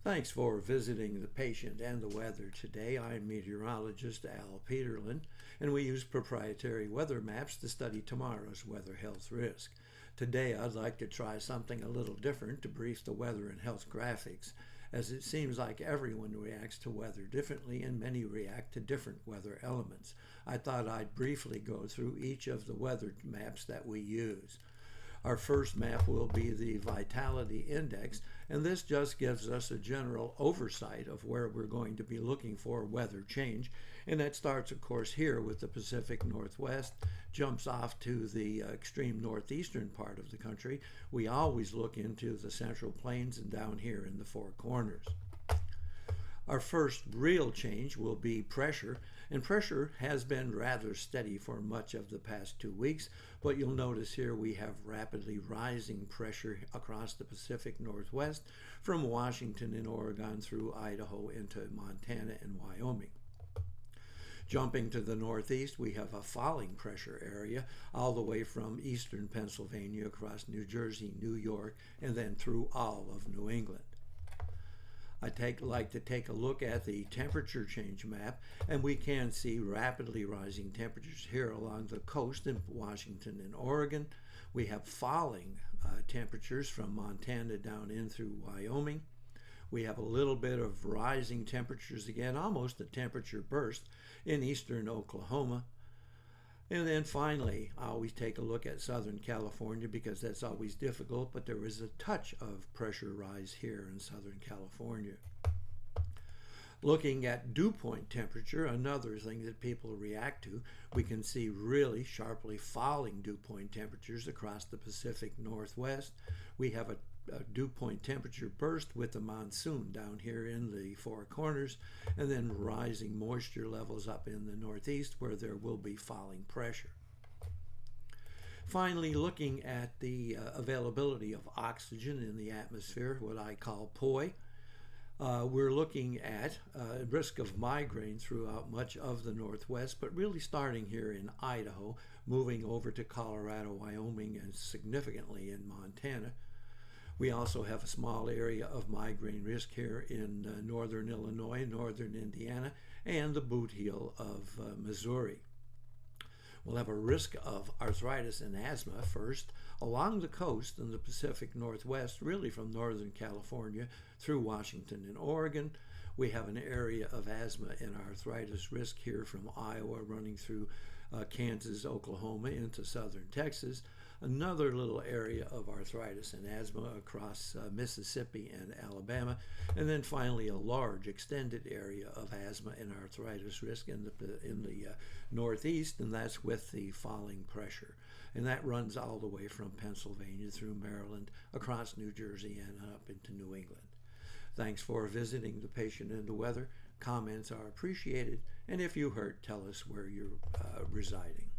Thanks for visiting the patient and the weather today. I'm meteorologist Al Peterlin, and we use proprietary weather maps to study tomorrow's weather health risk. Today, I'd like to try something a little different to brief the weather and health graphics, as it seems like everyone reacts to weather differently and many react to different weather elements. I thought I'd briefly go through each of the weather maps that we use. Our first map will be the vitality index, and this just gives us a general oversight of where we're going to be looking for weather change. And that starts, of course, here with the Pacific Northwest, jumps off to the extreme northeastern part of the country. We always look into the Central Plains and down here in the Four Corners. Our first real change will be pressure, and pressure has been rather steady for much of the past 2 weeks, but you'll notice here we have rapidly rising pressure across the Pacific Northwest from Washington and Oregon through Idaho into Montana and Wyoming. Jumping to the northeast, we have a falling pressure area all the way from eastern Pennsylvania across New Jersey, New York, and then through all of New England. Like to take a look at the temperature change map, and we can see rapidly rising temperatures here along the coast in Washington and Oregon. We have falling temperatures from Montana down in through Wyoming. We have a little bit of rising temperatures again, almost a temperature burst in eastern Oklahoma. And then finally, I always take a look at Southern California because that's always difficult, but there is a touch of pressure rise here in Southern California. Looking at dew point temperature, another thing that people react to, we can see really sharply falling dew point temperatures across the Pacific Northwest. We have a dew point temperature burst with the monsoon down here in the Four Corners, and then rising moisture levels up in the Northeast where there will be falling pressure. Finally, looking at the availability of oxygen in the atmosphere, what I call POI, we're looking at risk of migraine throughout much of the Northwest, but really starting here in Idaho, moving over to Colorado, Wyoming, and significantly in Montana. We also have a small area of migraine risk here in northern Illinois, northern Indiana, and the boot heel of Missouri. We'll have a risk of arthritis and asthma first along the coast in the Pacific Northwest, really from northern California through Washington and Oregon. We have an area of asthma and arthritis risk here from Iowa running through Kansas, Oklahoma into southern Texas. Another little area of arthritis and asthma across Mississippi and Alabama. And then finally a large extended area of asthma and arthritis risk in the Northeast, and that's with the falling pressure. And that runs all the way from Pennsylvania through Maryland, across New Jersey, and up into New England. Thanks for visiting the patient and the weather. Comments are appreciated, and if you hurt, tell us where you're residing.